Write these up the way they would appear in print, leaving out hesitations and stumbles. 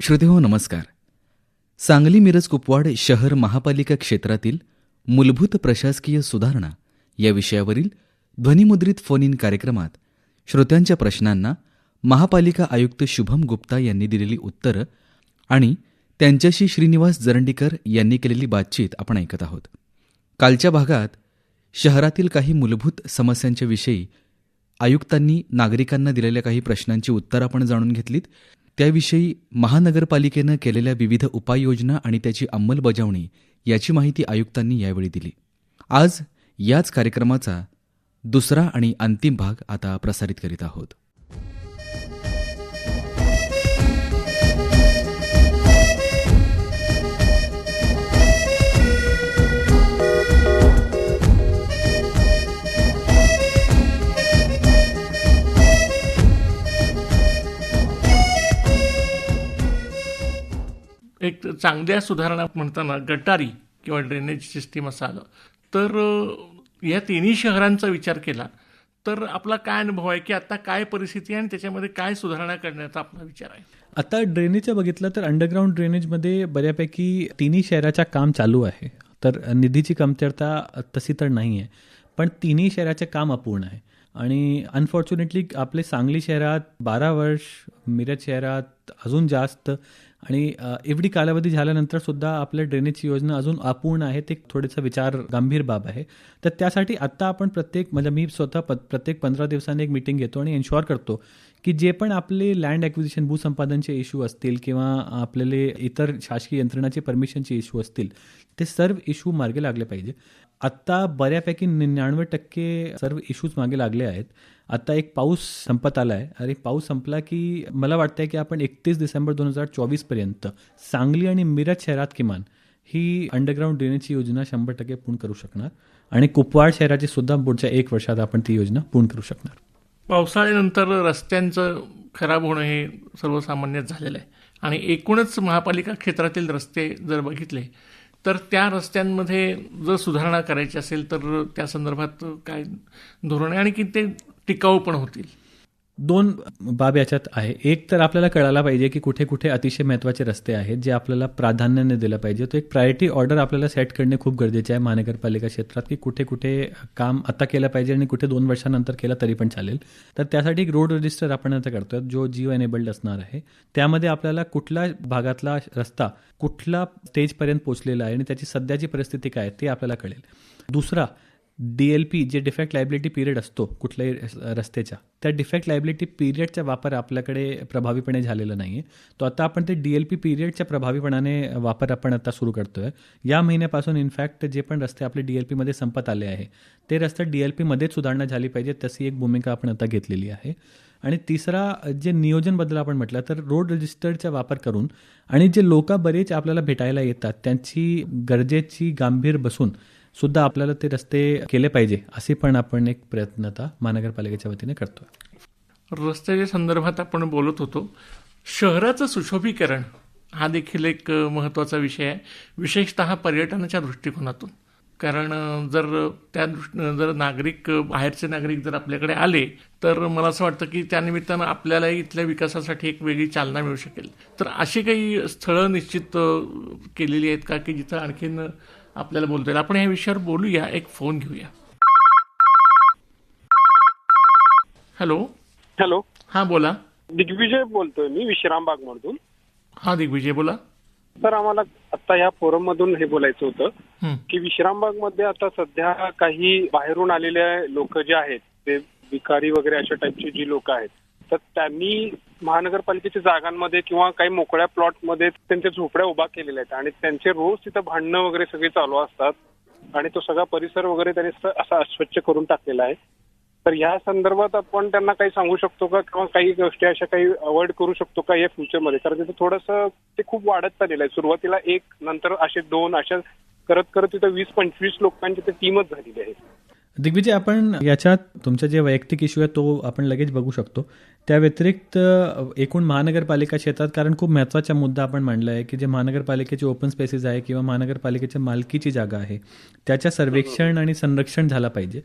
श्रोतेहो नमस्कार. सांगली मिरज कुपवाड शहर महापालिका क्षेत्रातील मूलभूत प्रशासकीय सुधारणा या विषयावरील ध्वनिमुद्रित फोन इन कार्यक्रमात श्रोत्यांच्या प्रश्नांना महापालिका आयुक्त शुभम गुप्ता यांनी दिलेली उत्तरं आणि त्यांच्याशी श्रीनिवास जरंडीकर यांनी केलेली बातचीत आपण ऐकत आहोत. कालच्या भागात शहरातील काही मूलभूत समस्यांच्या विषयी आयुक्तांनी नागरिकांना दिलेल्या काही प्रश्नांची उत्तरं आपण जाणून घेतलीत. त्याविषयी महानगरपालिकेनं केलेल्या विविध उपाययोजना आणि त्याची अंमलबजावणी याची माहिती आयुक्तांनी यावेळी दिली. आज याच कार्यक्रमाचा दुसरा आणि अंतिम भाग आता प्रसारित करीत आहोत. एक चांगल्या सुधारणा म्हणताना गटारी किंवा ड्रेनेज सिस्टीम असं आलं तर या तिन्ही शहरांचा विचार केला तर आपला काय अनुभव आहे की आता काय परिस्थिती आहे आणि त्याच्यामध्ये काय सुधारणा करण्याचा आपला विचार आहे. आता ड्रेनेजचं बघितलं तर अंडरग्राऊंड ड्रेनेजमध्ये बऱ्यापैकी तिन्ही शहराचं काम चालू आहे. तर निधीची कमतरता तशी तर नाही आहे, पण तिन्ही शहराचे काम अपूर्ण आहे. आणि अनफॉर्च्युनेटली आपले सांगली शहरात 12 वर्ष, मिरज शहरात अजून जास्त आणि एवढी कालावधी झाल्यानंतर सुद्धा आपल्या ड्रेनेजची योजना अजून अपूर्ण आहे. ते थोडंसं विचार गंभीर बाब आहे. तर त्यासाठी आत्ता आपण म्हणजे मी स्वतः प्रत्येक 15 दिवसांनी एक मीटिंग घेतो आणि एन्श्युअर करतो की जे पण आपले लँड ॲक्विजिशन भूसंपादनचे इश्यू असतील किंवा आपल्याला इतर शासकीय यंत्रणाचे परमिशनचे इश्यू असतील ते सर्व इश्यू मार्गे लागले पाहिजे. आत्ता बऱ्यापैकी 99% सर्व इश्यूज मागे लागले आहेत. आता एक पाऊस संपत आला आहे आणि पाऊस संपला की मला वाटतं की आपण 31 डिसेंबर 2024पर्यंत सांगली आणि मिरज शहरात किमान ही अंडरग्राऊंड ड्रेनेजची योजना 100% पूर्ण करू शकणार आणि कुपवाड शहराची सुद्धा पुढच्या 1 वर्षात आपण ती योजना पूर्ण करू शकणार. पावसाळ्यानंतर रस्त्यांचं खराब होणं हे सर्वसामान्य झालेलं आहे आणि एकूणच महापालिका क्षेत्रातील रस्ते जर बघितले तर त्या रस्त्यांमध्ये जर सुधारणा करायची असेल तर त्या संदर्भात काय धोरण आहे आणि की ते टिकाऊ पण होतील. 2 बाब याच्यात आहे. एक तर आपल्याला कळायला पाहिजे की कुठे कुठे अतिशय महत्त्वाचे रस्ते आहेत जे आपल्याला प्राधान्याने दिलं पाहिजे. तो एक प्रायोरिटी ऑर्डर आपल्याला सेट करणे खूप गरजेचे आहे महानगरपालिका क्षेत्रात की कुठे कुठे काम आता केलं पाहिजे आणि कुठे 2 वर्षानंतर केलं तरी पण चालेल. तर त्यासाठी एक रोड रजिस्टर आपण आता करतोय जो जिओ एनेबल्ड असणार आहे. त्यामध्ये आपल्याला कुठल्या भागातला रस्ता कुठल्या स्टेजपर्यंत पोहोचलेला आहे आणि त्याची सध्याची परिस्थिती काय ते आपल्याला कळेल. दुसरा DLP जे डिफेक्ट लायबिलिटी पिरियड असतो कुठल्याही रस्त्याच्या त्या डिफेक्ट लायबिलिटी पिरियडचा वापर आपल्याकडे प्रभावीपणे झालेला नाही आहे. तो आता आपण ते DLP पिरियडच्या प्रभावीपणाने वापर आपण आता सुरू करतोय. या महिन्यापासून इनफॅक्ट जे पण रस्ते आपले DLPमध्ये संपत आले आहे ते रस्ते DLPमध्येच सुधारणा झाली पाहिजे तशी एक भूमिका आपण आता घेतलेली आहे. आणि तिसरा जे नियोजनबद्दल आपण म्हटलं तर रोड रजिस्टरचा वापर करून आणि जे लोक बरेच आपल्याला भेटायला येतात त्यांची गरजेची गांभीर बसून सुद्धा आपल्याला ते रस्ते केले पाहिजे असे पण आपण एक प्रयत्न आता महानगरपालिकेच्या वतीने करतोय. रस्त्याच्या संदर्भात आपण बोलत होतो. शहराचं सुशोभीकरण हा देखील एक महत्त्वाचा विषय आहे, विशेषतः पर्यटनाच्या दृष्टिकोनातून. कारण जर नागरिक बाहेरचे नागरिक जर आपल्याकडे आले तर मला असं वाटतं की त्यानिमित्तानं आपल्यालाही इथल्या विकासासाठी एक वेगळी चालना मिळू शकेल. तर अशी काही स्थळं निश्चित केलेली आहेत का की जिथं आणखीन आपल्याला बोलता येईल. आपण या विषयावर बोलूया. एक फोन घेऊया. हॅलो. हॅलो. हां बोला. दिग्विजय बोलतोय मी विश्रामबाग मधून. हा दिग्विजय बोला. तर आम्हाला आता या फोरम मधून हे बोलायचं होतं की विश्रामबाग मध्ये आता सध्या काही बाहेरून आलेले लोक जे आहेत ते भिकारी वगैरे अशा टाईपची जी लोक आहेत तर त्यांनी महानगरपालिकेच्या जागांमध्ये किंवा काही मोकळ्या प्लॉटमध्ये त्यांच्या झोपड्या उभा केलेल्या आहेत आणि त्यांचे रोज तिथं भांडणं वगैरे सगळे चालू असतात आणि तो सगळा परिसर वगैरे त्यांनी असा अस्वच्छ करून टाकलेला आहे. तर या संदर्भात आपण त्यांना काही सांगू शकतो का किंवा काही गोष्टी अशा काही अवॉइड करू शकतो का या फ्युचरमध्ये. कारण तिथं थोडंसं ते खूप वाढत चाललेलं आहे. सुरुवातीला 1 नंतर असे 2 अशा करत करत तिथं 20-25 लोकांची ते टीमच झालेली आहे. दिग्विजय, आपण याच्यात तुमचा जे वैयक्तिक इश्यू आहे तो आपण लगेच बघू शकतो. त्या व्यतिरिक्त एकूण महानगरपालिका क्षेत्रात कारण खूप महत्त्वाचा मुद्दा आपण मांडला आहे की जे महानगरपालिकेचे ओपन स्पेसेस आहे किंवा महानगरपालिकेच्या मालकीची जागा आहे त्याच्या सर्वेक्षण आणि संरक्षण झाला पाहिजे.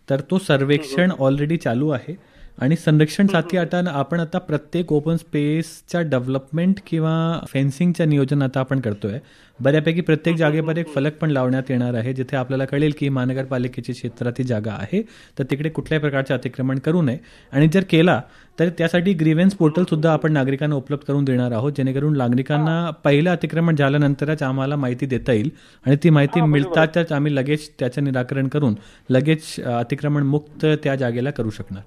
तर तो सर्वेक्षण ऑलरेडी चालू आहे आणि संरक्षणसाठी आपण आता प्रत्येक ओपन स्पेसच्या डेव्हलपमेंट किंवा फेन्सिंगच्या नियोजन आता आपण करतोय. बऱ्यापैकी प्रत्येक जागेवर एक फलक पण लावण्यात येणार आहे, जिथे आपल्याला कळेल की महानगरपालिकेची क्षेत्रात ही जागा आहे, तर तिकडे कुठल्याही प्रकारचे अतिक्रमण करू नये. आणि जर केला तर त्यासाठी ग्रीव्हन्स पोर्टल सुद्धा आपण नागरिकांना उपलब्ध करून देणार आहोत, जेणेकरून नागरिकांना पहिलं अतिक्रमण झाल्यानंतरच आम्हाला माहिती देता येईल आणि ती माहिती मिळताच आम्ही लगेच त्याचं निराकरण करून लगेच अतिक्रमण मुक्त त्या जागेला करू शकणार.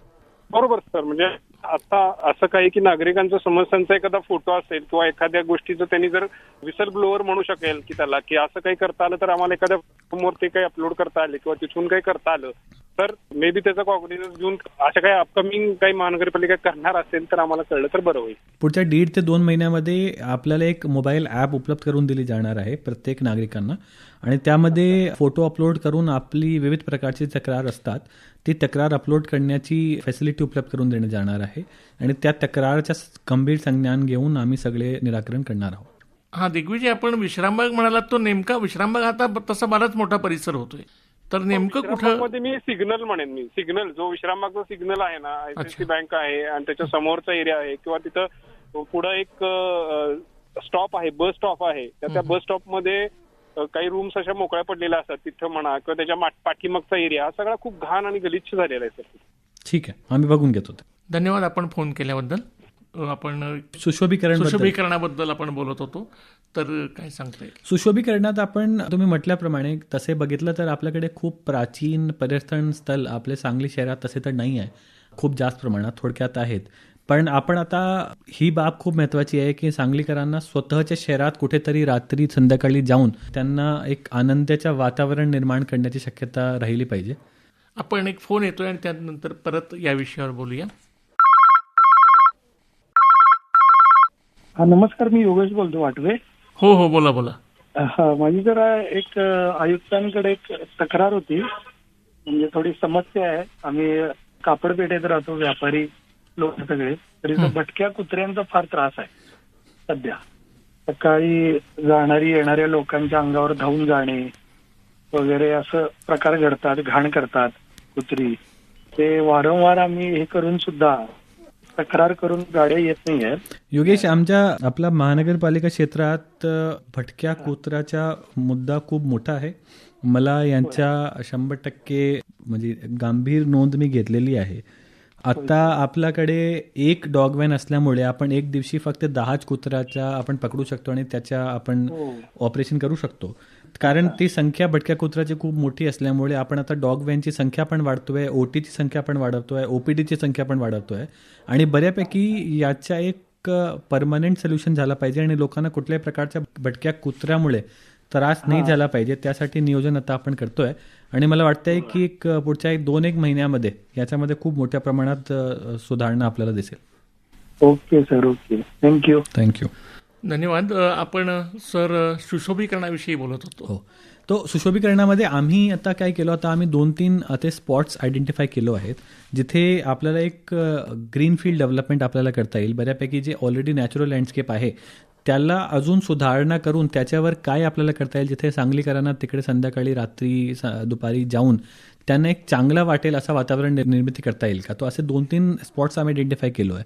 बरोबर सर. म्हणजे आता असं काही की नागरिकांच्या समस्यांचा एखादा फोटो असेल किंवा एखाद्या गोष्टीचं त्यांनी जर विसल ब्लोअर म्हणू शकेल की त्याला की असं काही करता आलं तर आम्हाला एखाद्या फोटोवर ते काही अपलोड करता आले किंवा तिथून काही करता आलं तर मे बी त्याचा कॉग्निझन्स घेऊन अशा काही अपकमिंग काही महानगरपालिका करणार असेल तर आम्हाला कळलं तर बरं होईल. पुढच्या 1.5 ते 2 महिन्यामध्ये आपल्याला एक मोबाईल ॲप उपलब्ध करून दिली जाणार आहे प्रत्येक नागरिकांना, आणि त्यामध्ये फोटो अपलोड करून आपली विविध प्रकारची तक्रार असतात ती तक्रार अपलोड करण्याची फॅसिलिटी उपलब्ध करून देण्यात जाणार आहे, आणि त्या तक्रारच्या गंभीर संज्ञान घेऊन आम्ही सगळे निराकरण करणार आहोत. हा दिग्विजय, आपण विश्रामबाग म्हणालात, तो नेमका विश्रामबाग आता तसा बराच मोठा परिसर होतोय, तर नेमकं कुठं? मी सिग्नल म्हणेन, मी सिग्नल जो विश्रामबागचा सिग्नल आहे ना, ICICI बँक आहे आणि त्याच्या समोरचा एरिया आहे किंवा तिथं पुढे एक स्टॉप आहे, बस स्टॉप आहे, त्या बस स्टॉप मध्ये काही रूम्स अशा मोकळ्या पडलेल्या असतात तिथं म्हणा, किंवा त्याच्या पाठीमागचा एरिया हा सगळा खूप घाण आणि गलिच्छ झालेला आहे सर. ठीक आहे, आम्ही बघून घेतो. धन्यवाद आपण फोन केल्याबद्दल. आपण सुशोभीकरणाबद्दल आपण बोलत होतो, तर काय सांगता येईल? सुशोभीकरणात आपण तुम्ही म्हटल्याप्रमाणे तसे बघितलं तर आपल्याकडे खूप प्राचीन पर्यटन स्थळ आपले सांगली शहरात तसे तर नाही आहे, खूप जास्त प्रमाणात थोडक्यात आहेत. पण आपण आता ही बाब खूप महत्त्वाची आहे की सांगलीकरांना स्वतःच्या शहरात कुठेतरी रात्री संध्याकाळी जाऊन त्यांना एक आनंदाचं वातावरण निर्माण करण्याची शक्यता राहिली पाहिजे. आपण एक फोन येतोय आणि त्यानंतर परत या विषयावर बोलूया. हा नमस्कार, मी योगेश बोलतो वाटवे. हो बोला. हा, माझी जरा एक आयुक्तांकडे एक तक्रार होती, म्हणजे थोडी समस्या आहे. आम्ही कापडपेठेत राहतो, व्यापारी लोक सगळे, तरी भटक्या कुत्र्यांचा फार त्रास आहे सध्या. सकाळी जाणारी येणाऱ्या लोकांच्या अंगावर धावून जाणे वगैरे असं प्रकार घडतात, घाण करतात कुत्री. ते वारंवार आम्ही हे करून सुद्धा तक्रार करून गाड्या येत नाही आहेत. योगेश, आपला महानगरपालिका क्षेत्रात भटक्या कुत्र्याचा मुद्दा खूप मोठा आहे. मला यांच्या 100% म्हणजे गंभीर नोंद मी घेतलेली आहे. आता आपल्याकडे एक डॉग व्हॅन असल्यामुळे आपण एक दिवशी फक्त 10 कुत्र्याच्या आपण पकडू शकतो आणि त्याच्या आपण ऑपरेशन करू शकतो, कारण ती संख्या भटक्या कुत्र्याची खूप मोठी असल्यामुळे आपण आता डॉग व्हॅनची संख्या पण वाढतोय, OTची संख्या पण वाढवतोय, OPDची संख्या पण वाढवतोय, आणि बऱ्यापैकी याचा एक परमनंट सोल्युशन झाला पाहिजे आणि लोकांना कुठल्याही प्रकारच्या भटक्या कुत्र्यामुळे त्रास नाही झाला पाहिजे, त्यासाठी नियोजन आता आपण करतोय. आणि मला वाटतंय की पुढच्या 2-1 महिन्यामध्ये याच्यामध्ये खूप मोठ्या प्रमाणात सुधारणा आपल्याला दिसेल. Okay sir, okay, thank you. धन्यवाद. आपण सर सुशोभीकरणाविषयी बोलत होतो. हो, तो सुशोभीकरणामध्ये आम्ही आता काय केलं, आता आम्ही 2-3 ते स्पॉट्स आयडेंटिफाय केलो आहेत जिथे आपल्याला एक ग्रीनफील्ड डेव्हलपमेंट आपल्याला करता येईल. बऱ्यापैकी जे ऑलरेडी नॅचरल लँडस्केप आहे त्याला अजून सुधारणा करून त्याच्यावर काय आपल्याला करता येईल, जिथे सांगलीकरांना तिकडे संध्याकाळी रात्री दुपारी जाऊन त्यांना एक चांगला वाटेल असं वातावरण निर्मिती करता येईल का, तो असे 2-3 स्पॉट्स आम्ही आयडेंटिफाय केलो आहे.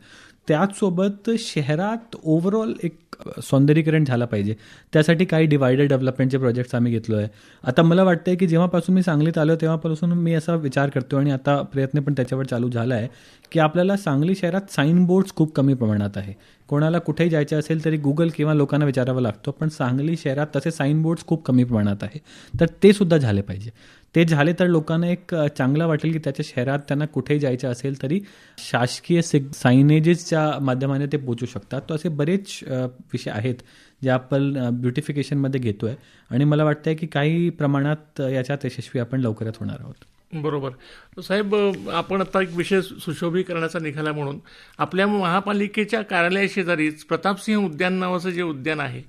त्याचसोबत शहरात ओव्हरऑल एक सौंदर्यीकरण झालं पाहिजे, त्यासाठी काही डिवायडर डेव्हलपमेंटचे प्रोजेक्ट्स आम्ही घेतलो आहे. आता मला वाटतं की जेव्हापासून मी सांगलीत आलो तेव्हापासून मी असा विचार करतो आणि आता प्रयत्न पण त्याच्यावर चालू झाला आहे की आपल्याला सांगली शहरात साईन बोर्ड्स खूप कमी प्रमाणात आहे. कोणाला कुठेही जायचं असेल तरी गुगल किंवा लोकांना विचारावं लागतं, पण सांगली शहरात तसे साईन बोर्ड्स खूप कमी प्रमाणात आहे, तर ते सुद्धा झाले पाहिजे. ते झाले तर लोकांना एक चांगलं वाटेल की त्याच्या शहरात त्यांना कुठेही जायचं असेल तरी शासकीय सायनेजेसच्या माध्यमाने ते पोचू शकतात. तो असे बरेच विषय आहेत जे आपण ब्युटिफिकेशनमध्ये घेतोय आणि मला वाटतंय की काही प्रमाणात याच्यात यशस्वी आपण लवकरच होणार आहोत. बरोबर साहेब, आपण आता एक विषय सुशोभीकरणाचा निघाला म्हणून आपल्या महापालिकेच्या कार्यालयाशेजारीच प्रतापसिंह उद्यान नावाचं जे उद्यान आहे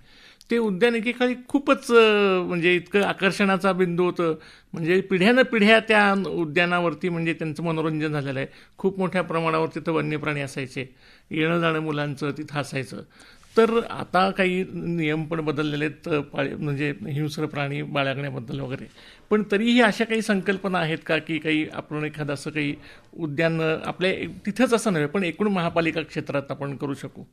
ते उद्यान एकेकाळी खूपच म्हणजे इतकं आकर्षणाचा बिंदू होतं, म्हणजे पिढ्या त्या उद्यानावरती म्हणजे त्यांचं मनोरंजन झालेलं आहे. खूप मोठ्या प्रमाणावर तिथं वन्यप्राणी असायचे, येणं जाणं मुलांचं तिथं असायचं. तर आता काही नियम पण बदललेले आहेत म्हणजे हिंस्र प्राणी बाळगण्याबद्दल वगैरे, पण तरीही अशा काही संकल्पना आहेत का की काही आपण एखादं असं काही उद्यान आपल्या तिथेच असं नव्हे पण एकूण महापालिका क्षेत्रात आपण करू शकू?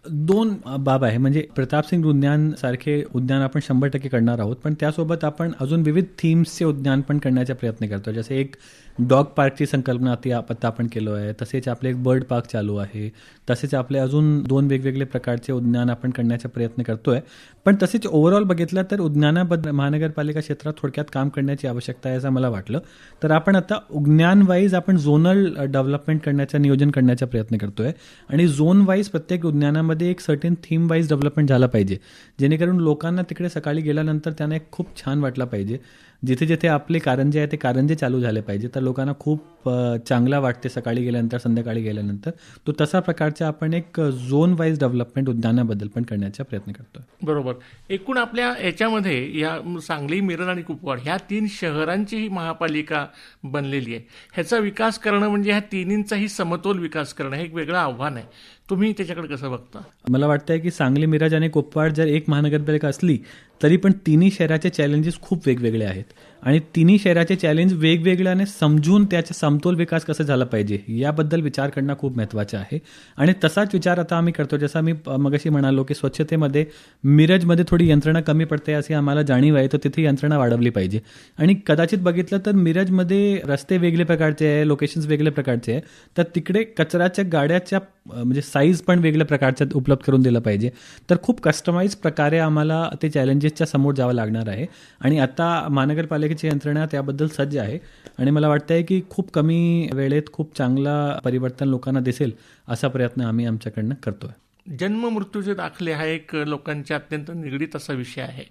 2 बाब आहे. म्हणजे प्रतापसिंग उद्यान सारखे उद्यान आपण 100% करणार आहोत, पण त्यासोबत आपण अजून विविध थीम्सचे उद्यान पण करण्याचा प्रयत्न करतो. जसे एक डॉग पार्कची संकल्पना आता आपण केलो आहे, तसेच आपले एक बर्ड पार्क चालू आहे, तसेच आपले अजून 2 वेगवेगळे प्रकारचे उद्यान आपण करण्याचा प्रयत्न करतोय. पण तसेच ओव्हरऑल बघितलं तर उद्यानाबद्दल महानगरपालिका क्षेत्रात थोडक्यात काम करण्याची आवश्यकता आहे असं मला वाटलं. तर आपण आता उद्यान वाईज आपण झोनल डेव्हलपमेंट करण्याचं नियोजन करण्याचा प्रयत्न करतोय आणि झोन वाईज प्रत्येक उद्यानामध्ये एक सर्टेन थीम वाईज डेव्हलपमेंट झाला पाहिजे, जेणेकरून लोकांना तिकडे सकाळी गेल्यानंतर त्यांना एक खूप छान वाटलं पाहिजे. जिथे जिथे आपले कारंजे आहे ते कारंजे चालू झाले पाहिजे, तर लोकांना खूप चांगला वाटते सकाळी गेल्यानंतर संध्याकाळी गेल्यानंतर. तो तसा प्रकारचा आपण एक झोन वाईज डेव्हलपमेंट उद्यानाबद्दल पण करण्याचा प्रयत्न करतोय. बरोबर. एकूण आपल्या याच्यामध्ये या सांगली, मिरज आणि कुपवाड ह्या 3 शहरांची ही महापालिका बनलेली आहे. ह्याचा विकास करणं म्हणजे ह्या तिन्हींचाही समतोल विकास करणं हे एक वेगळं आव्हान आहे. तुम्ही त्याच्याकडे कसं बघता? मला वाटतंय की सांगली, मिरज आणि कुपवाड जर एक महानगरपालिका असली तरी पण तिन्ही शहराचे चॅलेंजेस खूप वेगवेगळे आहेत आणि तिन्ही शहराचे चॅलेंज वेगवेगळ्याने समजून त्याचा समतोल विकास कसा झाला पाहिजे याबद्दल विचार करणं खूप महत्त्वाचं आहे. आणि तसाच विचार आता आम्ही करतो. जसं मी मगाशी म्हणालो की स्वच्छतेमध्ये मिरजमध्ये थोडी यंत्रणा कमी पडते अशी आम्हाला जाणीव आहे, तर तिथे यंत्रणा वाढवली पाहिजे. आणि कदाचित बघितलं तर मिरजमध्ये रस्ते वेगळे प्रकारचे आहे, लोकेशन्स वेगळे प्रकारचे आहे, तर तिकडे कचऱ्याच्या गाड्याच्या म्हणजे साईज पण वेगळ्या प्रकारच्या उपलब्ध करून दिलं पाहिजे. तर खूप कस्टमाइज प्रकारे आम्हाला ते चॅलेंजेसच्या समोर जावं लागणार आहे आणि आता महानगरपालिकेची यंत्रणा त्याबद्दल सज्ज आहे आणि मला वाटतंय की खूप कमी वेळेत खूप चांगला परिवर्तन लोकांना दिसेल असा प्रयत्न आम्ही आमच्याकडनं करतोय. जन्म मृत्यूचे दाखले हा एक लोकांच्या अत्यंत निगडीत असा विषय आहे.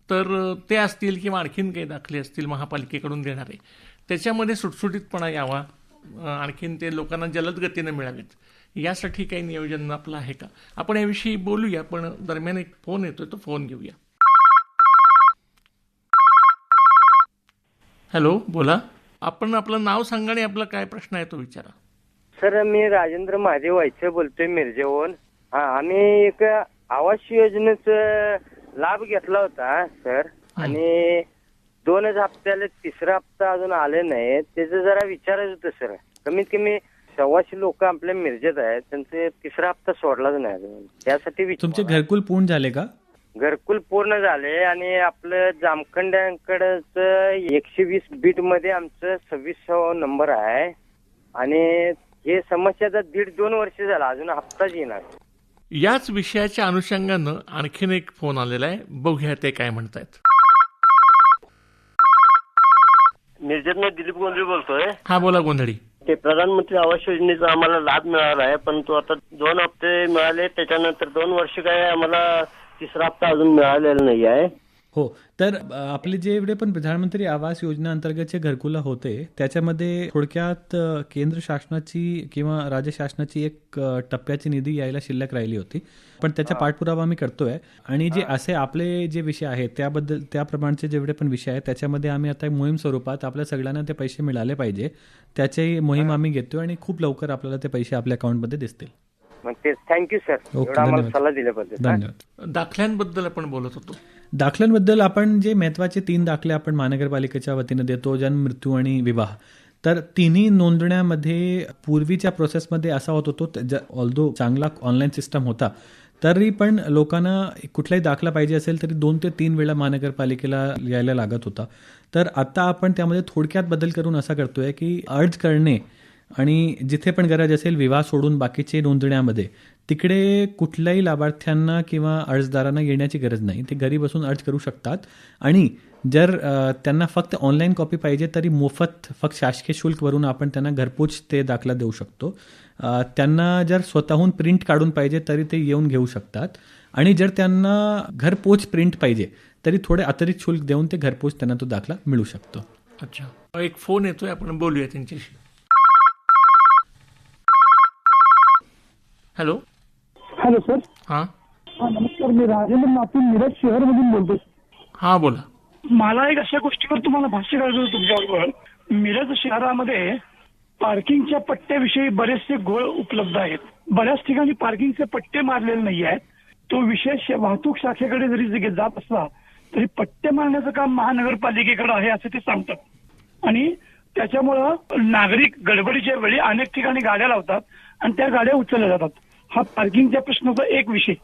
तर ते असतील किंवा आणखीन काही दाखले असतील महापालिकेकडून देणारे, त्याच्यामध्ये सुटसुटीतपणा यावा, आणखीन ते लोकांना जलद गतीने मिळावेत, यासाठी काही नियोजन आपलं आहे का? आपण याविषयी बोलूया, पण दरम्यान एक फोन येतोय, तो फोन घेऊया. हॅलो, बोला. आपण आपलं नाव सांगा आणि आपला काय प्रश्न आहे तो विचारा. सर, मी राजेंद्र महादेव व्हायचं बोलतोय मिरजेहून. आम्ही एक आवास योजनेचा लाभ घेतला होता सर, आणि 2च हप्त्याला 3रा हप्ता अजून आले नाही. त्याचं जरा विचारायचं होतं सर. कमीत कमी 100 लोक आपल्या मिरजेत आहेत, त्यांचे 3रा हप्ता सोडलाच नाही अजून. त्यासाठी तुमचे घरकुल पूर्ण झाले का? घरकुल पूर्ण झाले आणि आपलं जामखंड्यांकडच 120 बीट मध्ये आमचं 26वा नंबर आहे आणि हे समस्याचा 1.5-2 वर्ष झाला, अजून हप्ताच येणार. याच विषयाच्या अनुषंगानं आणखीन एक फोन आलेला आहे, बघूया ते काय म्हणतायत. मिरजेतनं दिलीप गोंधळी बोलतोय. हा, बोला गोंधळी. ते प्रधानमंत्री आवास योजनेचा आम्हाला लाभ मिळाला आहे, पण तो आता 2 हप्ते मिळाले, त्याच्यानंतर 2 वर्ष काय आम्हाला 3रा हप्ता अजून मिळालेला नाही आहे. हो, तर आपले जे एवढे पण प्रधानमंत्री आवास योजना अंतर्गतचे घरकुलं होते त्याच्यामध्ये थोडक्यात केंद्र शासनाची किंवा राज्य शासनाची एक टप्प्याची निधी यायला शिल्लक राहिली होती, पण त्याचा पाठपुरावा आम्ही करतोय. आणि जे असे आपले जे विषय आहेत त्याबद्दल त्याप्रमाणचे जेवढे पण विषय आहेत त्याच्यामध्ये आम्ही आता मोहीम स्वरूपात आपल्या सगळ्यांना ते पैसे मिळाले पाहिजे त्याची मोहीम आम्ही घेतोय आणि खूप लवकर आपल्याला ते पैसे आपल्या अकाउंटमध्ये दिसतील. थँक्यू सर, एवढा आम्हाला सल्ला दिल्याबद्दल. धन्यवाद. दाखल्यांबद्दल आपण बोलत होतो. दाखल्यांबद्दल आपण जे महत्वाचे 3 दाखले आपण महानगरपालिकेच्या वतीने देतो, जन्म, मृत्यू आणि विवाह, तर तिन्ही नोंदण्यामध्ये पूर्वीच्या प्रोसेसमध्ये असा होत होतो, ऑल्दो चांगला ऑनलाईन सिस्टम होता तरी पण लोकांना कुठलाही दाखला पाहिजे असेल तरी 2 ते 3 वेळा महानगरपालिकेला यायला लागत होता. तर आता आपण त्यामध्ये थोडक्यात बदल करून असा करतोय की अर्ज करणे आणि जिथे पण गरज असेल विवाह सोडून बाकीचे नोंदण्यामध्ये तिकडे कुठल्याही लाभार्थ्यांना किंवा अर्जदारांना येण्याची गरज नाही. ते घरी बसून अर्ज करू शकतात आणि जर त्यांना फक्त ऑनलाईन कॉपी पाहिजे तरी मोफत फक्त शासकीय शुल्क वरून आपण त्यांना घरपोच ते दाखला देऊ शकतो. त्यांना जर स्वतःहून प्रिंट काढून पाहिजे तरी ते येऊन घेऊ शकतात आणि जर त्यांना घरपोच प्रिंट पाहिजे तरी थोडे अतिरिक्त शुल्क देऊन ते घरपोच त्यांना तो दाखला मिळू शकतो. अच्छा, एक फोन येतोय, आपण बोलूया त्यांच्याशी. हॅलो. Hello sir. हा नमस्कार, मी राजेंद्र नातू मिरज शहर मधून बोलतो. हा, बोला. मला एक अशा गोष्टीवर तुम्हाला भाष्य करायचं होतं तुमच्याबरोबर. मिरज शहरामध्ये पार्किंगच्या पट्ट्याविषयी बरेचसे घोळ उपलब्ध आहेत. बऱ्याच ठिकाणी पार्किंगचे पट्टे मारलेले नाही आहेत. तो विशेष वाहतूक शाखेकडे जरी जात असला तरी पट्टे मारण्याचं काम महानगरपालिकेकडे आहे असं ते सांगतात. आणि त्याच्यामुळं नागरिक गडबडीच्या वेळी अनेक ठिकाणी गाड्या लावतात आणि त्या गाड्या उचलल्या जातात. हा पार्किंगच्या प्रश्नाचा एक विषय.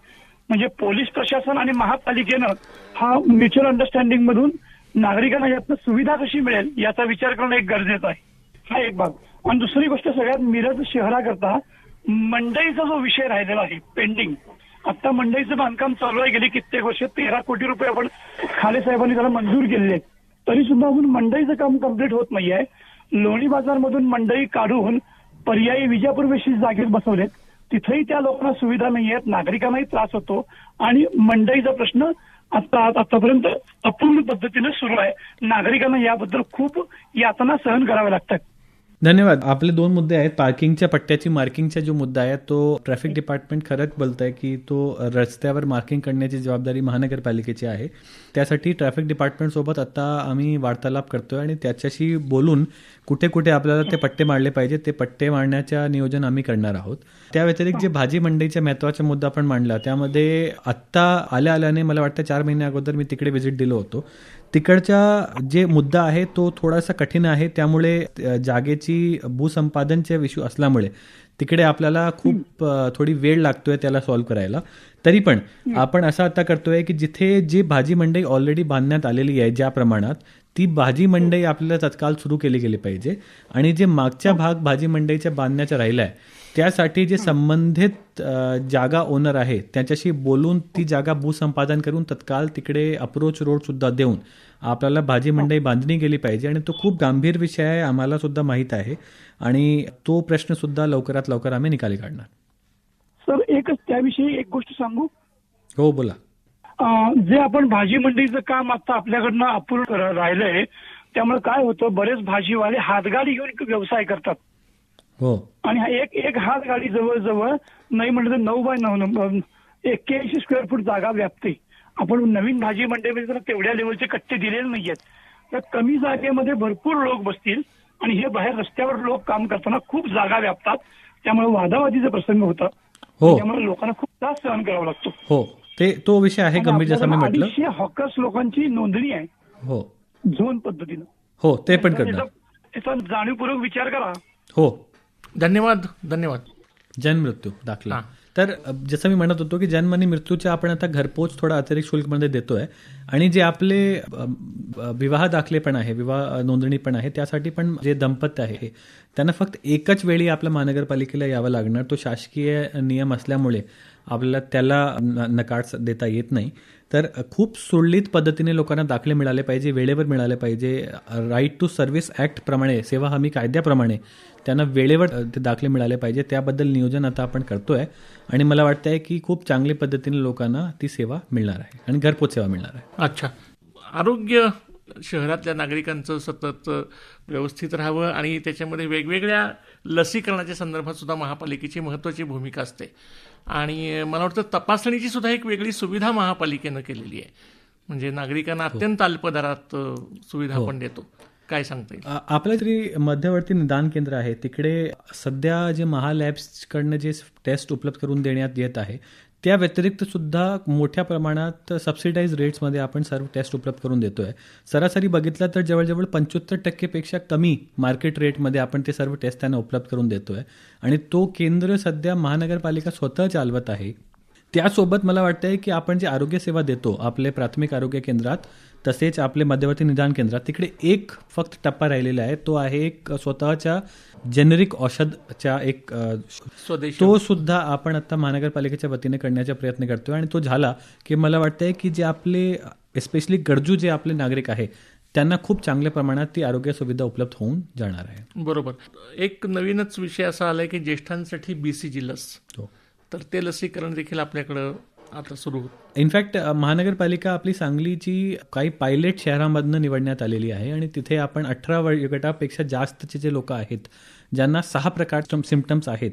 म्हणजे पोलीस प्रशासन आणि महापालिकेनं हा म्युच्युअल अंडरस्टँडिंग मधून नागरिकांना यातनं सुविधा कशी मिळेल याचा विचार करणं एक गरजेचं आहे. हा एक भाग. आणि दुसरी गोष्ट सगळ्यात मिरज शहराकरता मंडईचा जो विषय राहिलेला आहे पेंडिंग. आता मंडईचं बांधकाम चालू आहे. गेली कित्येक वर्ष 13 कोटी रुपये आपण खाले साहेबांनी त्याला मंजूर केलेले आहेत. तरी सुद्धा अजून मंडईचं काम कम्प्लीट होत नाहीये. लोणी बाजारमधून मंडई काढून पर्यायी विजापूर वेशी जागेत बसवलेत. तिथेही त्या लोकांना सुविधा नाही आहेत, नागरिकांनाही त्रास होतो आणि मंडईचा प्रश्न आतापर्यंत अपूर्ण पद्धतीने सुरू आहे. नागरिकांना याबद्दल खूप यातना सहन कराव्या लागतात. धन्यवाद. आपले 2 मुद्दे आहेत. पार्किंगच्या पट्ट्याची मार्किंगचा जो मुद्दा आहे तो ट्रॅफिक डिपार्टमेंट खरंच बोलत आहे की तो रस्त्यावर मार्किंग करण्याची जबाबदारी महानगरपालिकेची आहे. त्यासाठी ट्रॅफिक डिपार्टमेंटसोबत आता आम्ही वार्तालाप करतोय आणि त्याच्याशी बोलून कुठे कुठे आपल्याला ते पट्टे मारले पाहिजे ते पट्टे मारण्याच्या नियोजन आम्ही करणार आहोत. त्या व्यतिरिक्त जे भाजी मंडईच्या महत्त्वाचा मुद्दा आपण मांडला त्यामध्ये आत्ता आल्याने मला वाटतं 4 महिन्या अगोदर मी तिकडे व्हिजिट दिलो होतो. तिकडचा जे मुद्दा आहे तो थोडासा कठीण आहे. त्यामुळे जागेची भूसंपादनचे इश्यू असल्यामुळे तिकडे आपल्याला खूप थोडी वेळ लागतोय त्याला सॉल्व्ह करायला. तरी पण आपण असं आता करतोय की जिथे जी भाजी मंडई ऑलरेडी बांधण्यात आलेली आहे ज्या प्रमाणात ती भाजी मंडई आपल्याला तत्काळ सुरू केली गेली पाहिजे. आणि जे मागच्या भाग भाजी मंडईच्या बांधण्याचा राहिला आहे त्यासाठी जे संबंधित जागा ओनर आहे त्याच्याशी बोलून ती जागा भूसंपादन करून तत्काळ तिकडे अप्रोच रोड सुद्धा देऊन आपल्याला भाजी मंडई बांधली गेली पाहिजे. आणि तो खूप गंभीर विषय आहे, आम्हाला सुद्धा माहीत आहे आणि तो प्रश्न सुद्धा लवकरात लवकर आम्ही निकाली काढणार. सर एकच त्याविषयी एक गोष्ट सांगू. हो बोला. जे आपण भाजी मंडईचं काम आता आपल्याकडनं अपूर्ण राहिलंय त्यामुळे काय होतं बरेच भाजीवाले हातगाडी घेऊन व्यवसाय करतात. हो. आणि एक हातगाडी जवळजवळ नाही म्हटलं तर 9x9 81 स्क्वेअर फूट जागा व्यापते. आपण नवीन भाजी मंडईमध्ये जर तेवढ्या लेवलचे कट्टे दिलेले नाहीयेत तर कमी जागेमध्ये भरपूर लोक बसतील आणि हे बाहेर रस्त्यावर लोक काम करताना खूप जागा व्यापतात. त्यामुळे वादावादीचा प्रसंग होतात. हो. त्यामुळे लोकांना खूप त्रास सहन करावा लागतो. हो तो विषय आहे गंभीर जसं मी म्हटलं. 250 हॉकर्स लोकांची नोंदणी आहे. हो. झोन पद्धतीनं. हो ते पण करणार. याचा जाणीवपूर्वक विचार करा. हो. धन्यवाद. जन्म मृत्यू दाखला. तर जसं मी म्हणत होतो की जन्म आणि मृत्यूच्या आपण आता घरपोच थोडा अतिरिक्त शुल्कमध्ये देतोय. आणि जे आपले विवाह दाखले पण आहे, विवाह नोंदणी पण आहे, त्यासाठी पण जे दंपत्य आहे त्यांना फक्त एकच वेळी आपल्या महानगरपालिकेला यावं लागणार. तो शासकीय नियम असल्यामुळे आपल्याला त्याला नकार देता येत नाही. तर खूप सुरळीत पद्धतीने लोकांना दाखले मिळाले पाहिजे, वेळेवर मिळाले पाहिजे. राईट टू सर्व्हिस ॲक्ट प्रमाणे, सेवा हमी कायद्याप्रमाणे त्यांना वेळेवर ते दाखले मिळाले पाहिजे. त्याबद्दल नियोजन आता आपण करतोय आणि मला वाटतं आहे की खूप चांगल्या पद्धतीने लोकांना ती सेवा मिळणार आहे आणि घरपोच सेवा मिळणार आहे. अच्छा. आरोग्य शहरातल्या नागरिकांचं सतत व्यवस्थित राहावं आणि त्याच्यामध्ये वेगवेगळ्या लसीकरणाच्या संदर्भात सुद्धा महापालिकेची महत्त्वाची भूमिका असते. आणि मला वाटतं तपासणीची सुद्धा एक वेगळी सुविधा महापालिकेनं केलेली आहे. म्हणजे नागरिकांना अत्यंत अल्प दरात सुविधा आपण देतो. काय सांगता येईल? आपल्या तरी मध्यवर्ती निदान केंद्र आहे तिकडे सध्या जे महालॅब्सकडनं जे टेस्ट उपलब्ध करून देण्यात येत आहे त्या व्यतिरिक्त सुद्धा मोठ्या प्रमाणात सबसिडाईज रेट्समध्ये आपण सर्व टेस्ट उपलब्ध करून देतोय. सरासरी बघितलं तर जवळजवळ 75% कमी मार्केट रेटमध्ये आपण ते सर्व टेस्ट त्यांना उपलब्ध करून देतोय. आणि तो केंद्र सध्या महानगरपालिका स्वतः चालवत आहे. त्यासोबत मला वाटतं आहे की आपण जे आरोग्यसेवा देतो आपले प्राथमिक आरोग्य केंद्रात तसेच आपले मध्यवर्ती निदान केंद्रात तिकडे एक फक्त टप्पा राहिलेला आहे. तो आहे एक स्वतःच्या जेनेरिक औषधच्या एक स्वदेशी. तो सुद्धा आपण आता महानगरपालिकेच्या वतीने करण्याचा प्रयत्न करतोय. आणि तो झाला की मला वाटतं आहे की जे आपले एस्पेशली गरजू जे आपले नागरिक आहे त्यांना खूप चांगल्या प्रमाणात ती आरोग्य सुविधा उपलब्ध होऊन जाणार आहे. बरोबर. एक नवीनच विषय असा आलाय की ज्येष्ठांसाठी BCG लस. हो. तर ते लसीकरण देखील आपल्याकडं आता सुरू होतं. इनफॅक्ट महानगरपालिका आपली सांगलीची काही पायलट शहरांमधनं निवडण्यात आलेली आहे आणि तिथे आपण 18 वयोगटापेक्षा जास्तचे जे लोक आहेत ज्यांना 6 प्रकारचे सिम्पटम्स आहेत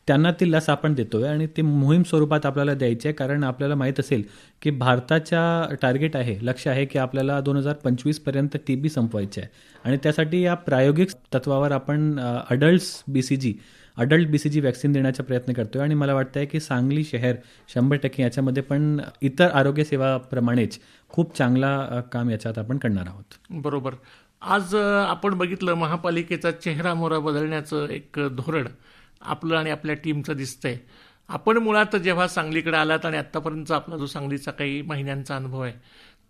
त्यांना ती लस आपण देतोय. आणि ती मोहीम स्वरूपात आपल्याला द्यायची आहे कारण आपल्याला माहीत असेल की भारताच्या टार्गेट आहे, लक्ष्य आहे की आपल्याला 2025पर्यंत TB संपवायचे आहे. आणि त्यासाठी या प्रायोगिक तत्वावर आपण adults BCG adult BCG vaccine देण्याचा प्रयत्न करतोय आणि मला वाटतं आहे की सांगली शहर 100% याच्यामध्ये पण इतर आरोग्य सेवाप्रमाणेच खूप चांगला काम याच्यात आपण करणार आहोत. बरोबर. आज आपण बघितलं महापालिकेचा चेहरामोहरा बदलण्याचं एक धोरण आपलं आणि आपल्या टीमचं दिसतंय. आपण मुळात जेव्हा सांगलीकडे आलात आणि आत्तापर्यंतचा आपला जो सांगलीचा काही महिन्यांचा अनुभव आहे,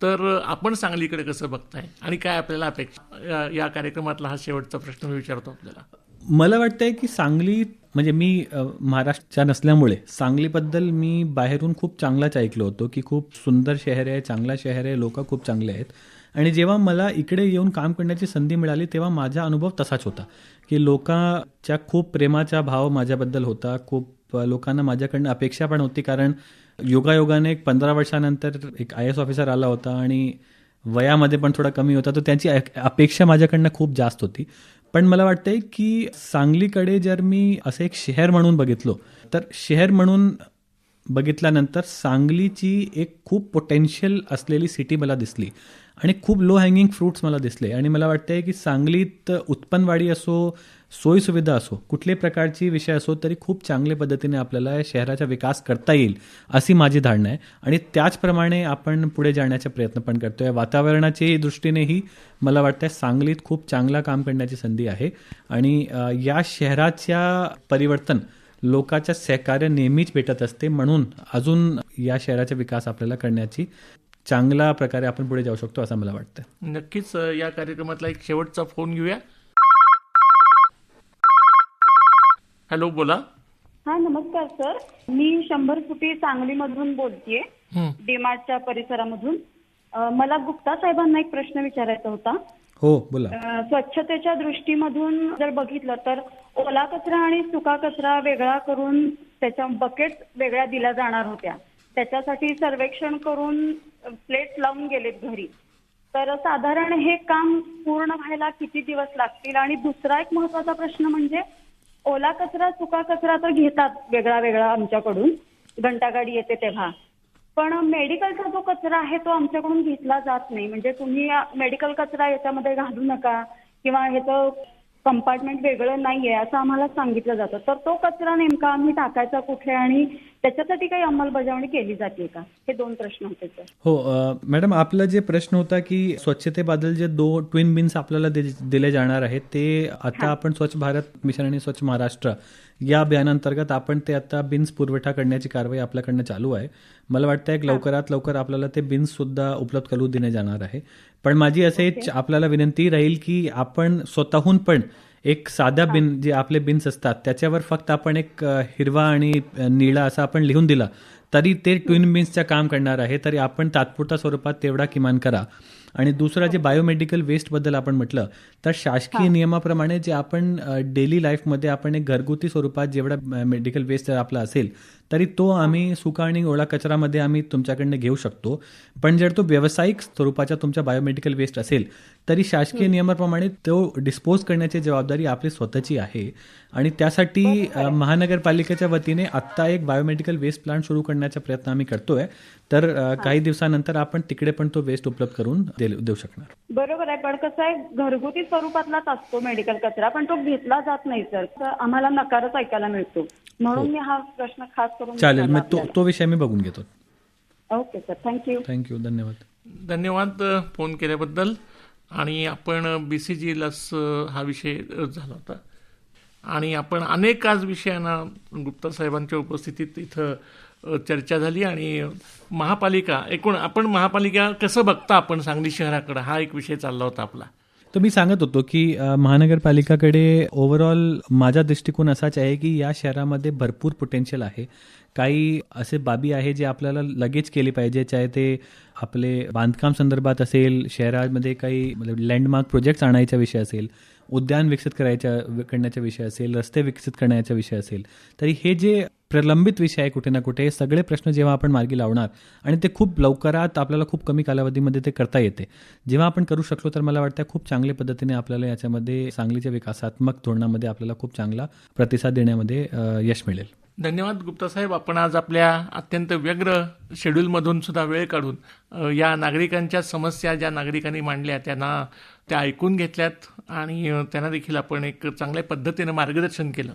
तर आपण सांगलीकडे कसं बघताय आणि काय आपल्याला अपेक्षा? या कार्यक्रमातला हा शेवटचा प्रश्न मी विचारतो आपल्याला. मला वाटतंय की सांगली म्हणजे मी महाराष्ट्राच्या नसल्यामुळे सांगलीबद्दल मी बाहेरून खूप चांगलाच ऐकलं होतं की खूप सुंदर शहर आहे, चांगला शहर आहे, लोक खूप चांगले आहेत. आणि जेव्हा मला इकडे येऊन काम करण्याची संधी मिळाली तेव्हा माझा अनुभव तसाच होता की लोकांच्या खूप प्रेमाचा भाव माझ्याबद्दल होता. खूप लोकांना माझ्याकडनं अपेक्षा पण होती, कारण योगायोगाने एक 15 वर्षानंतर एक IAS ऑफिसर आला होता आणि वयामध्ये पण थोडा कमी होता, तर त्यांची अपेक्षा माझ्याकडनं खूप जास्त होती. पण मला वाटतंय की सांगलीकडे जर मी असं एक शहर म्हणून बघितलो, तर शहर म्हणून बघितल्यानंतर सांगलीची एक खूप पोटेन्शियल असलेली सिटी मला दिसली आणि खूप लो हँगिंग फ्रूट्स मला दिसले. आणि मला वाटतंय की सांगलीत उत्पन्नवाढी असो, सोयीसुविधा असो, कुठल्याही प्रकारची विषय असो, तरी खूप चांगल्या पद्धतीने आपल्याला शहराचा विकास करता येईल अशी माझी धारणा आहे. आणि त्याचप्रमाणे आपण पुढे जाण्याचा प्रयत्न पण करतोय. वातावरणाच्या दृष्टीनेही मला वाटतं सांगलीत खूप चांगला काम करण्याची संधी आहे आणि या शहराच्या परिवर्तन लोकांच्या सहकार्य नेहमीच भेटत असते. म्हणून अजून या शहराचा विकास आपल्याला करण्याची चांगल्या प्रकारे आपण पुढे जाऊ शकतो असं मला वाटतं. नक्कीच. या कार्यक्रमातला एक शेवटचा फोन घेऊया. हॅलो, बोला. हा, नमस्कार सर. मी 100 फुटी सांगलीमधून बोलतेय, डीमार्टच्या परिसरामधून. मला गुप्ता साहेबांना एक प्रश्न विचारायचा होता. हो, बोला. स्वच्छतेच्या दृष्टीमधून जर बघितलं तर ओला कचरा आणि सुका कचरा वेगळा करून त्याच्या बकेट वेगळ्या दिल्या जाणार होत्या. त्याच्यासाठी सर्वेक्षण करून प्लेट लावून गेलेत घरी. तर साधारण हे काम पूर्ण व्हायला किती दिवस लागतील? आणि दुसरा एक महत्वाचा प्रश्न म्हणजे ओला कचरा सुका कचरा तर घेतात वेगळा वेगळा आमच्याकडून, घंटागाडी येते तेव्हा, पण मेडिकलचा जो कचरा आहे तो आमच्याकडून घेतला जात नाही. म्हणजे तुम्ही मेडिकल कचरा याच्यामध्ये घालू नका किंवा ह्याचं कंपार्टमेंट वेगळं नाहीये असं आम्हाला सांगितलं जातं. तर तो कचरा नेमका आम्ही टाकायचा कुठे आणि त्याच्यासाठी काही अंमलबजावणी केली जाते का? हे 2 प्रश्न होते सर. हो मॅडम, आपला जे प्रश्न होता की स्वच्छतेबद्दल जे 2 ट्विन बिन्स आपल्याला दिले जाणार आहेत ते आता आपण स्वच्छ भारत मिशन आणि स्वच्छ महाराष्ट्र या अभियानांतर्गत आपण ते आता बिन्स पुरवठा करण्याची कारवाई आपल्याकडनं चालू आहे. मला वाटतं एक लवकरात लवकर आपल्याला ते बिन्स सुद्धा उपलब्ध करून देणे जाणार आहे. पण माझी असेच आपल्याला विनंती राहील की आपण स्वतःहून पण एक साधा बिन जे आपले बिन्स असतात त्याच्यावर फक्त आपण एक हिरवा आणि निळा असा आपण लिहून दिला तरी ते ट्विन बिन्सचं काम करणार आहे. तरी आपण तात्पुरत्या स्वरूपात तेवढा किमान करा. आणि दुसरा जे बायोमेडिकल वेस्टबद्दल आपण म्हटलं तर शासकीय नियमाप्रमाणे जे आपण डेली लाईफमध्ये आपण एक घरगुती स्वरूपात जेवढा मेडिकल वेस्ट जर आपला असेल तरी तो आम्ही सुका आणि ओला कचरामध्ये आम्ही तुमच्याकडनं घेऊ शकतो. पण जर तो व्यावसायिक स्वरूपाचा तुमचा बायोमेडिकल वेस्ट असेल तरी शासकीय नियमाप्रमाणे तो डिस्पोज करण्याची जबाबदारी आपली स्वतःची आहे. आणि त्यासाठी महानगरपालिकेच्या वतीने आत्ता एक बायोमेडिकल वेस्ट प्लांट सुरू करण्याचा प्रयत्न आम्ही करतोय. तर काही दिवसानंतर आपण तिकडे पण तो वेस्ट उपलब्ध करून देऊ शकणार. बरोबर आहे, पण कसं आहे घरगुती स्वरूपातलाच असतो मेडिकल कचरा, पण तो घेतला जात नाही सर. आम्हाला नकारच ऐकायला मिळतो. म्हणून मी हा प्रश्न खास करून चालेल, मग तो विषय मी बघून घेतो. Okay sir, thank you. धन्यवाद. धन्यवाद फोन केल्याबद्दल. आणि आपण BCG लस हा विषय झाला होता आणि आपण अनेक आज विषयांना गुप्ता साहेबांच्या उपस्थितीत इथं चर्चा झाली. आणि महापालिका एकूण आपण महापालिका कसं बघता आपण सांगली शहराकडे हा एक विषय चालला होता आपला. तर मी सांगत होतो की महानगरपालिकाकडे ओव्हरऑल माझा दृष्टिकोन असाच आहे की या शहरामध्ये भरपूर पोटेन्शियल आहे. काही असे बाबी आहे जे आपल्याला लगेच केले पाहिजे, चाहे ते आपले बांधकाम संदर्भात असेल, शहरामध्ये काही लँडमार्क प्रोजेक्ट्स आणायचा विषय असेल, उद्यान विकसित करण्याचा विषय असेल, रस्ते विकसित करण्याचा विषय असेल. तरी हे जे प्रलंबित विषय आहे कुठे ना कुठे, हे सगळे प्रश्न जेव्हा आपण मार्गी लावणार आणि ते खूप लवकरात आपल्याला खूप कमी कालावधीमध्ये ते करता येते, जेव्हा आपण करू शकलो तर मला वाटतं खूप चांगल्या पद्धतीने आपल्याला याच्यामध्ये सांगलीच्या विकासात्मक धोरणामध्ये आपल्याला खूप चांगला प्रतिसाद देण्यामध्ये यश मिळेल. धन्यवाद गुप्ता साहेब. आपण आज आपल्या अत्यंत व्यग्र शेड्यूलमधून सुद्धा वेळ काढून या नागरिकांच्या समस्या ज्या नागरिकांनी मांडल्या त्यांना त्या ऐकून घेतल्यात आणि त्यांना देखील आपण एक चांगल्या पद्धतीनं मार्गदर्शन केलं.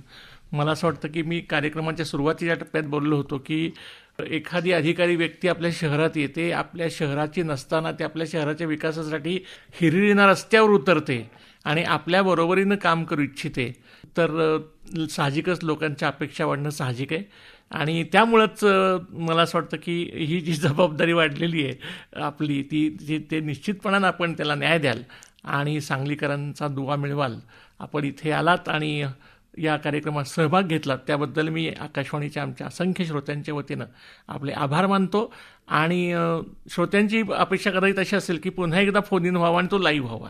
मला असं वाटतं की मी कार्यक्रमाच्या सुरुवातीच्या टप्प्यात बोललो होतो की एखादी अधिकारी व्यक्ती आपल्या शहरात येते, आपल्या शहराची नसताना ते आपल्या शहराच्या विकासासाठी हिरिरीना रस्त्यावर उतरते आणि आपल्या बरोबरीनं काम करू इच्छिते, तर साहजिकच लोकांच्या अपेक्षा वाढणं साहजिक आहे. आणि त्यामुळंच मला असं वाटतं की ही जी जबाबदारी वाढलेली आहे आपली ते निश्चितपणानं आपण त्याला न्याय द्याल आणि सांगलीकरांचा दुवा मिळवाल. आपण इथे आलात आणि या कार्यक्रमात सहभाग घेतलात त्याबद्दल मी आकाशवाणीच्या आमच्या असंख्य श्रोत्यांच्या वतीनं आपले आभार मानतो. आणि श्रोत्यांची अपेक्षा करायची अशी असेल की पुन्हा एकदा फोन इन व्हावा आणि तो लाईव्ह व्हावा.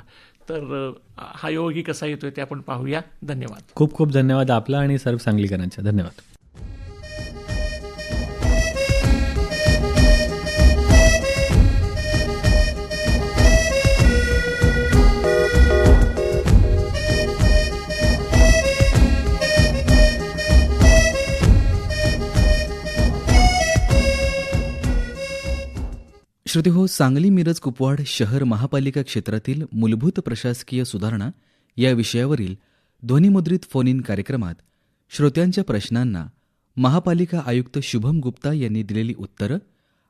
तर हा योगी कसा येतोय ते आपण पाहूया. धन्यवाद. खूप खूप धन्यवाद आपला आणि सर्व सांगलीकरांचा. धन्यवाद. श्रोते हो, सांगली मिरज कुपवाड शहर महापालिका क्षेत्रातील मूलभूत प्रशासकीय सुधारणा या विषयावरील ध्वनिमुद्रित फोन इन कार्यक्रमात श्रोत्यांच्या प्रश्नांना महापालिका आयुक्त शुभम गुप्ता यांनी दिलेली उत्तरं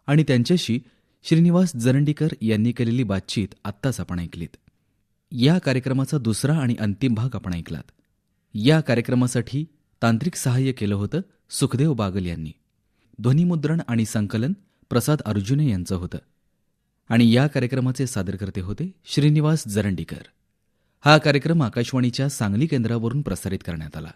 आणि त्यांच्याशी श्रीनिवास जरंडीकर यांनी केलेली बातचीत आत्ताच आपण ऐकलीत. या कार्यक्रमाचा दुसरा आणि अंतिम भाग आपण ऐकलात. या कार्यक्रमासाठी तांत्रिक सहाय्य केलं होतं सुखदेव बागल यांनी. ध्वनिमुद्रण आणि संकलन प्रसाद अर्जुने यांचं होतं आणि या कार्यक्रमाचे सादरकर्ते होते श्रीनिवास जरंडीकर. हा कार्यक्रम आकाशवाणीच्या सांगली केंद्रावरून प्रसारित करण्यात आला.